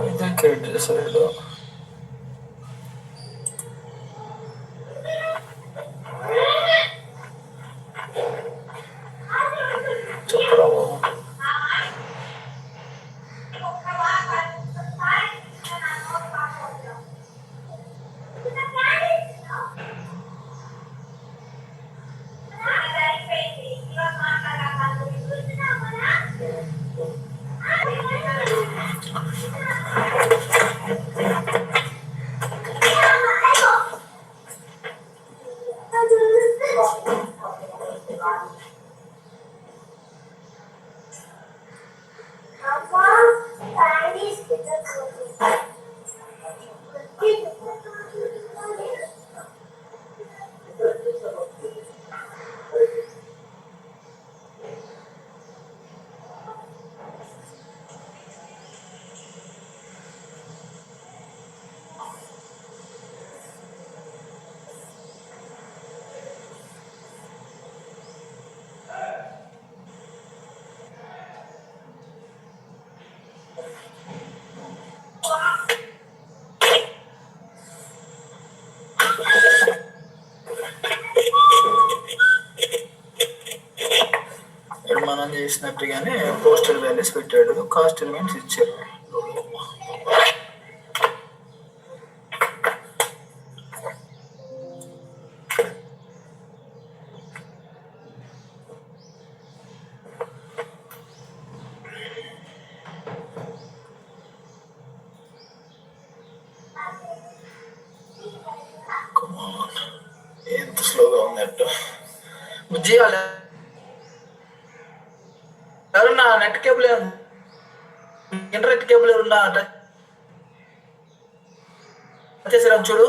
ఇదే క్రియేట్ చేశారు. చెప్పరా బాబు. మనం చేసినట్టుగానే పోస్టల్ వాల్యూస్ పెట్టాడు, కాస్ట్ ఎలిమెంట్స్ ఇచ్చారు. ఎంత స్లోగా ఉన్నట్టు బుజ్జి. ఎవరన్నా నెట్ కేబుల్ ఇంటర్నెట్ కేబుల్ ఎవరున్నా వచ్చేసారా చూడు.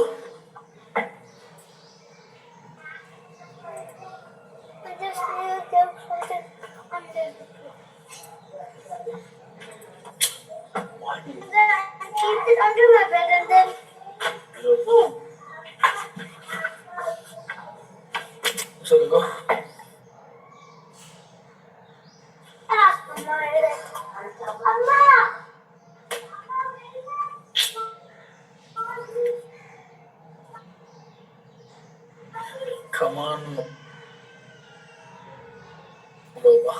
కమాన్ బాబా.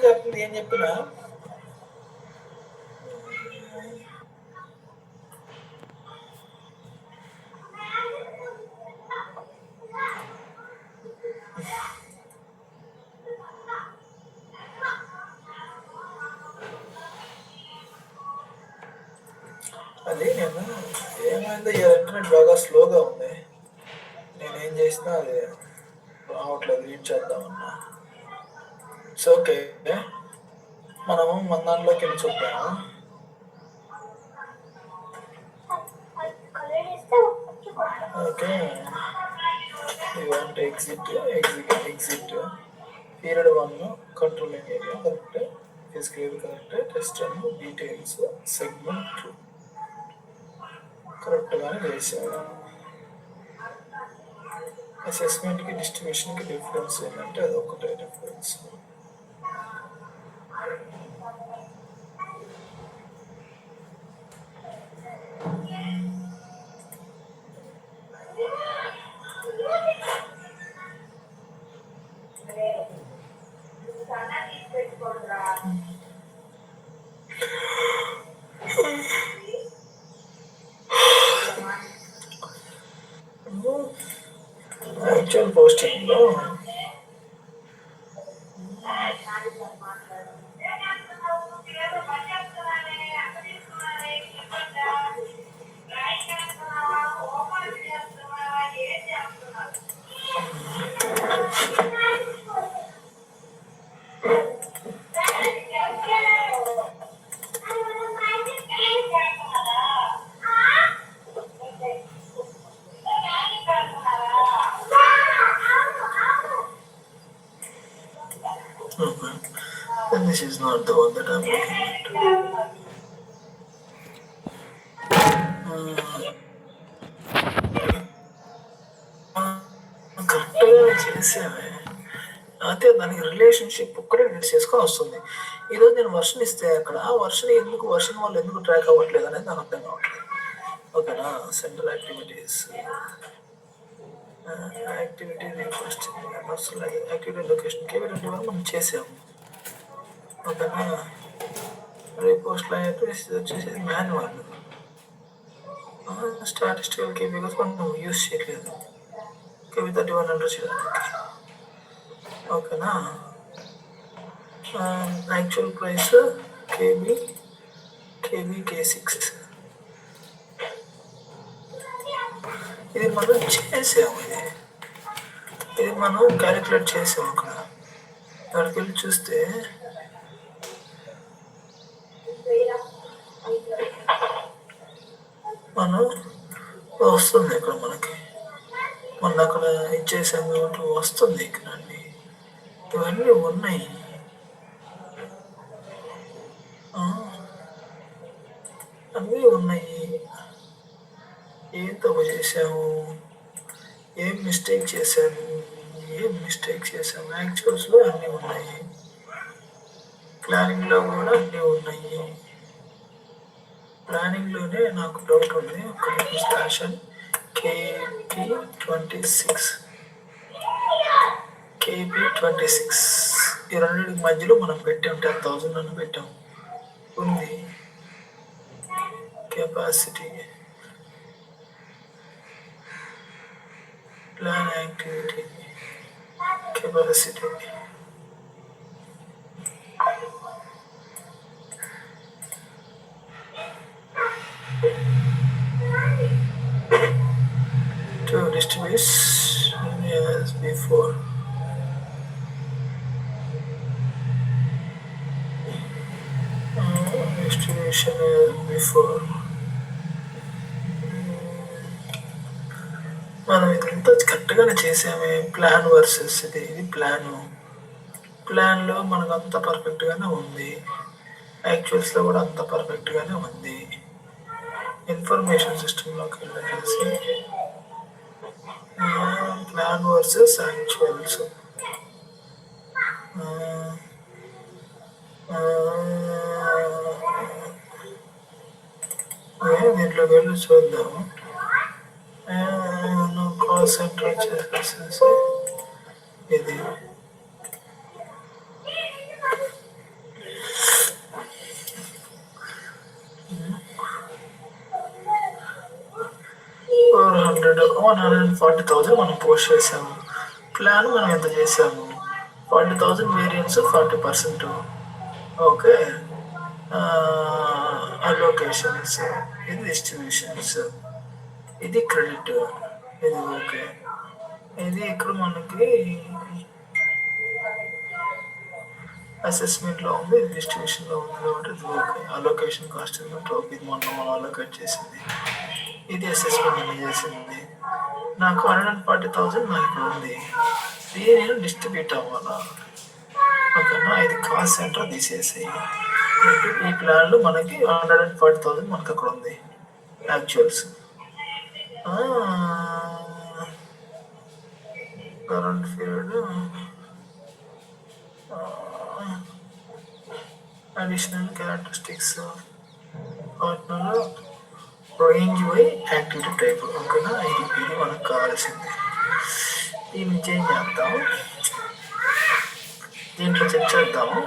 చెప్తుంది ఏం చెప్పినా అది నేను ఏమైందో ఇంటర్నెట్ బాగా స్లోగా ఉంది. నేనేం చేసినా అది రావట్లేదు. రీడ్ చేద్దామన్నా. It's okay. మనము మన దాంట్లోకి వెళ్ళి చూద్దాము. Okay, you want exit period 1 controlling area correct, physical correct, test and details segment 2 కరెక్ట్గానే చేసాము. అసెస్మెంట్కి డిస్ట్రిబ్యూషన్కి డిఫరెన్స్ ఏంటంటే అది ఒకటే డిఫరెన్స్. యాక్చువల్ పోస్టింగ్లో this is not the one that I'm looking at. కరెక్ట్గా చేసామే, అయితే దానికి రిలేషన్షిప్ ఒక్కటే రీడ్ చేసుకొని వస్తుంది. ఈరోజు నేను వర్షన్ ఇస్తే అక్కడ వర్షన్ వాళ్ళు ఎందుకు ట్రాక్ అవ్వట్లేదు అనేది నాకు అర్థం కావట్లేదు. ఓకేనా, central activities, activity activity location KV 21 మనం చేసాము. ఓకేనా, రీపోస్ట్ అయితే వచ్చేసి మాన్యువల్, స్టాటిస్టికల్ కేబీ కోసం మనం యూస్ చేయలేదు. కేబీ 3100 చేయడానికి. ఓకేనా, యాక్చువల్ ప్రైస్ కేబీ K6. ఇది మనం చేసాము, ఇది మనం క్యాలిక్యులేట్ చేసాము. అక్కడికి వెళ్ళి చూస్తే మనం వస్తుంది ఇక్కడ మనకి, మొన్న అక్కడ ఇచ్చేసాము కాబట్టి వస్తుంది ఇక్కడ అన్ని. ఇవన్నీ ఉన్నాయి, అన్నీ ఉన్నాయి. ఏం తప్పు చేసాము, ఏం మిస్టేక్ చేశాము, యాక్చువల్స్లో అన్నీ ఉన్నాయి, ప్లానింగ్లో కూడా అన్నీ ఉన్నాయి. ప్లానింగ్లోనే నాకు డౌట్ ఉంది. ఒక స్టాషన్ KP26 ఈ రెండింటికి మధ్యలో మనం పెట్టాం 10,000 అని పెట్టాం ఉంది. Capacity, plan activity, capacity, to distribute as before. Distribution as before. మనం ఇదంతా కరెక్ట్గానే చేసామే. ప్లాన్ వర్సెస్ ఇది ప్లాన్లో మనకు అంత పర్ఫెక్ట్గానే ఉంది, యాక్చువల్స్లో కూడా అంత పర్ఫెక్ట్గానే ఉంది. ఇన్ఫర్మేషన్ సిస్టంలోకి వెళ్ళేసి ప్లాన్ వర్సెస్ యాక్చువల్స్, దీంట్లోకి వెళ్ళి చూద్దాము. కాల్ సెంటర్ వచ్చేసేసి ఇది 140,000 మనం పోస్ట్ చేసాము. ప్లాన్ మనం ఎంత చేసాము, 40,000 వేరియన్స్ 40%. ఓకే, అలొకేషన్స్, ఇది డిస్ట్రిబ్యూషన్స్, ఇది క్రెడిట్, ఇది ఓకే. ఇది ఇక్కడ మనకి అసెస్మెంట్లో ఉంది, ఇది డిస్ట్రిబ్యూషన్లో ఉంది కాబట్టి ఇది ఓకే. అలొకేషన్ కాస్ట్ ఓకే, ఇది మనం అలొకేట్ చేసింది, ఇది అసెస్మెంట్ అని చేసింది. నాకు 140,000 నాకు ఇక్కడ ఉంది, ఇది నేను డిస్ట్రిబ్యూట్ అవ్వాలా. ఓకేనా, ఇది కాస్ట్ సెంటర్ తీసేసాయి. ఈ ప్లాన్లో మనకి 140,000 మనకు అక్కడ ఉంది actuals. Current period, additional characteristics, partner, range by activity type. ఓకేనా, ఇది మనకు కావాల్సింది. దీన్ని చేంజ్ చేద్దాం. దీంట్లో చెక్ చేద్దాము.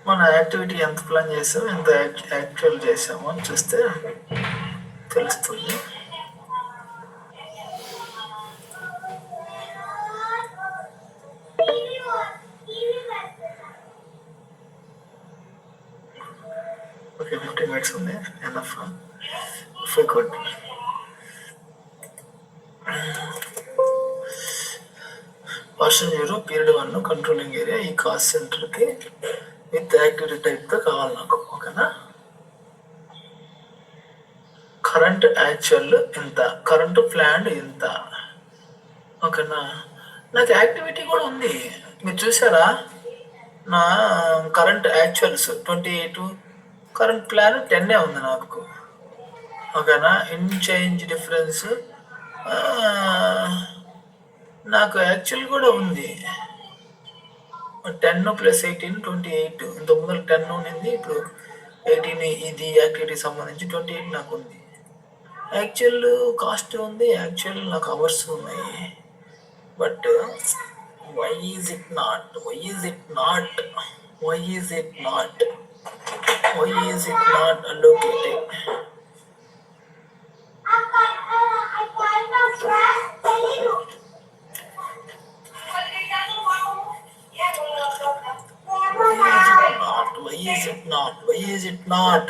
మన యాక్టివిటీ ఎంత ప్లాన్ చేసాము, ఎంత యాక్చువల్ చేసాము అని చూస్తే తెలుస్తుంది. ఓకే, 15 minutes ఉంది, enough. Good. Version 0 period 1 controlling area ఈ కాస్ట్ సెంటర్కి విత్ యాక్టివిటీ టైప్తో కావాలి నాకు. ఓకేనా. కరెంట్ యాక్చువల్ ఇంత, కరెంట్ ప్లాన్ ఇంత. ఓకేనా. నాకు యాక్టివిటీ కూడా ఉంది, మీరు చూసారా? నా కరెంట్ యాక్చువల్స్ 28, కరెంట్ ప్లాన్ 10 ఉంది నాకు. ఓకేనా. ఇన్ చేంజ్ డిఫరెన్స్ నాకు యాక్చువల్ కూడా ఉంది. 10 + 18 28. ఇంత ముందు 10 ఉన్నింది, ఇప్పుడు 18. ఇది యాక్టివిటీకి సంబంధించి 28 నాకు ఉంది. యాక్చువల్ కాస్ట్ ఉంది, యాక్చువల్ నాకు అవర్స్ ఉన్నాయి. But why is it not allocated? Why is it not?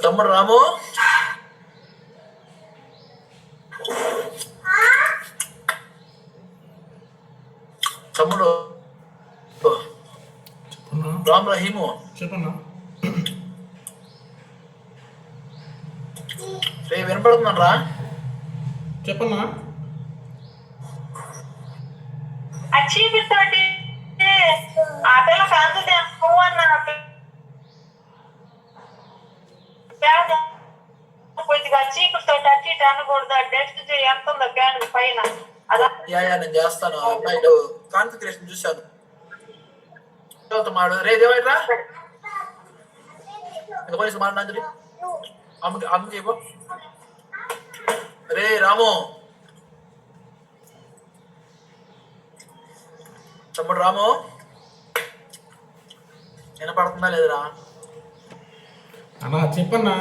తమ్ముడు రాము, తమ్ముడు రామ్ రహీము, చెప్పన్నా. రే వినపడుతున్నాను రా, చెప్పన్నా. తోటి ఆ పిల్ల కొద్దిగా చీపుతో అట్టి అనకూడదు. డెస్ట్ ఎంత ఉందో ప్యాన్ పైన నేను చేస్తాను. కాన్ఫిగరేషన్ చూశాను. మాడు రే దేవాడ్రా మాట్లాడి అమ్మకి చెప్పు. రే రాము, తమ్ముడు రాము, వినపడుతుందా లేదురా? అన్నా చెప్పన్నా.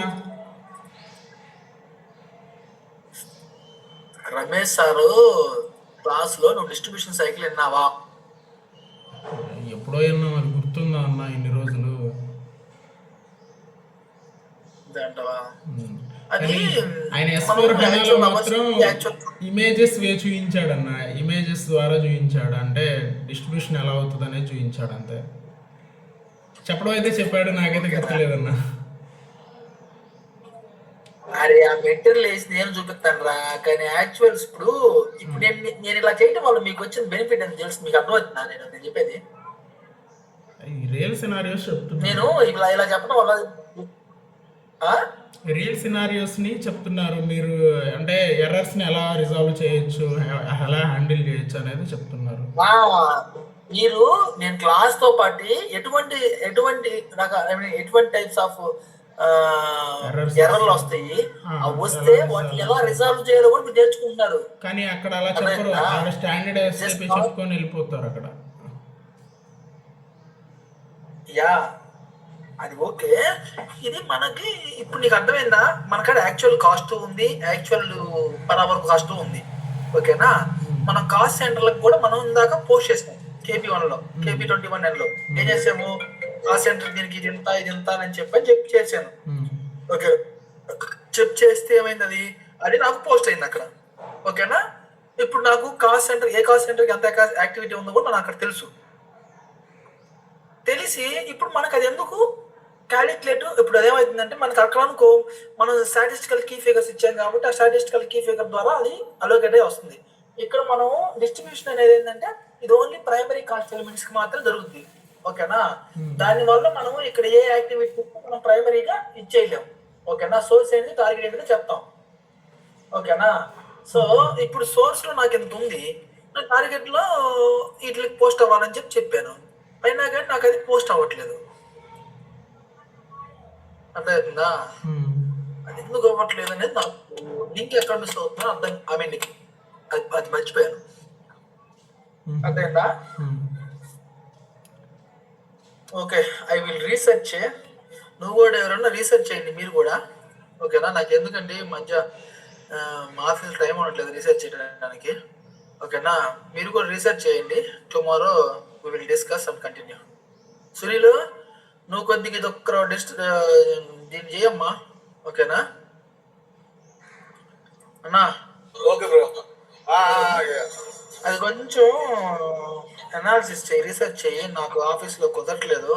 రమేష్ సారు క్లాస్లో నువ్వు డిస్ట్రిబ్యూషన్ సైకిల్ విన్నావా? ఎప్పుడో విన్నా, మరి గుర్తుందా అన్న ఇన్ని రోజులు? ఆయన S4 హెనాలో మాత్రం ఇమేజెస్ చూపించాడు అన్న. ఇమేజెస్ ద్వారా చూపించాడు, అంటే డిస్ట్రిబ్యూషన్ ఎలా అవుతుంది అనేది చూపించాడు అంతే. చెప్పడం అయితే చెప్పాడు, నాకైతే గుర్తులేదన్నా. అరే ఆ మెటీరియల్ వేసి నేను చూపిస్తాను రా, కానీ యాక్చువల్స్ ఇప్పుడు నేను ఇలా చేయడం వల్ల మీకు వచ్చిన బెనిఫిట్ అని తెలుసు. మీకు అర్థమవుతుందా నేను చెప్పేది? రియల్ సినారియోస్ చెప్తున్నా, నేను ఇలా చెప్పడం వల్ల రియల్ సినారియోస్ ని చెప్తున్నారు మీరు, అంటే ఎర్రర్స్ ని ఎలా రిజాల్వ్ చేయొచ్చు, ఎలా హ్యాండిల్ చేయొచ్చు అనేది చెప్తున్నారు మీరు. నేను క్లాస్ తో పాటు ఎటువంటి టైప్స్ ఆఫ్ ఎర్రర్లు వస్తాయి, వస్తే వాటిని ఎలా రిజాల్వ్ చేయాలో కూడా మీరు నేర్చుకుంటున్నారు. కానీ అక్కడ అలా చెప్పరు, స్టాండర్డ్ ఎస్ఏపీ చెప్పుకొని వెళ్ళిపోతారు అక్కడ. యా అది ఓకే. ఇది మనకి ఇప్పుడు నీకు అర్థమైందా? మనకాడ యాక్చువల్ కాస్ట్ ఉంది, యాక్చువల్ పర్ అవర్ కాస్ట్ ఉంది. ఓకేనా. మన కాస్ట్ సెంటర్లకు కూడా మనం ఇందాక పోస్ట్ చేసాం KP1 లో, KP21 లో ఏం చేసాము? కాస్ట్ సెంటర్ దీనికి ఇది ఇంత ఇది ఇంత అని చెప్పి చేశాను. ఓకే, చేస్తే ఏమైంది? అది నాకు పోస్ట్ అయింది అక్కడ. ఓకేనా. ఇప్పుడు నాకు కాస్ట్ సెంటర్, ఏ కాస్ట్ సెంటర్కి ఎంత యాక్టివిటీ ఉందో కూడా నాకు అక్కడ తెలిసి ఇప్పుడు మనకు అది ఎందుకు క్యాలిక్యులేట్ ఇప్పుడు అదేమవుతుందంటే మనకు అక్కడ అనుకో మనం స్టాటిస్టికల్ కీ ఫిగర్స్ ఇచ్చాం కాబట్టి ఆ స్టాటిస్టికల్ కీ ఫిగర్ ద్వారా అది అలోకేట్ అయ్యి వస్తుంది. ఇక్కడ మనం డిస్ట్రిబ్యూషన్ అనేది ఏంటంటే ఇది ఓన్లీ ప్రైమరీ కాస్ట్ ఎలిమెంట్స్ కి మాత్రం జరుగుతుంది. ఓకేనా, దానివల్ల మనం ఇక్కడ ఏ యాక్టివిటీ మనం ప్రైమరీగా ఇచ్చేయలేం. ఓకేనా, సోర్స్ ఏంటి టార్గెట్ ఏంటి చెప్తాం. ఓకేనా, సో ఇప్పుడు సోర్స్ లో నాకు ఎంత ఉంది, నా టార్గెట్ లో వీటికి పోస్ట్ అవ్వాలని చెప్పాను, అయినా కానీ నాకు అది పోస్ట్ అవ్వట్లేదు. అర్థమవుతుందా? అది ఎందుకు అవ్వట్లేదు అనేది నాకు లింక్ ఎక్కడ మిస్ అవుతుందో అర్థం, ఐ మీన్ అది మర్చిపోయాను. అర్థమైందా? Okay, I will research. నువ్వు కూడా ఎవరన్నా రీసెర్చ్ చేయండి మీరు కూడా. ఓకేనా, నాకు ఎందుకంటే ఈ మధ్య మా ఆఫీస్ టైం ఉండట్లేదు రీసెర్చ్ చేయడానికి. ఓకేనా, మీరు కూడా రీసెర్చ్ చేయండి. Tomorrow we will discuss and continue. Sunil, నువ్వు కొద్దిగా ఇది ఒక్క దీన్ని చేయమ్మా. ఓకేనా అన్నా? Okay bro. అది కొంచెం అనాలిసిస్ చేయి, రీసెర్చ్ చేయి. నాకు ఆఫీస్లో కుదరట్లేదు.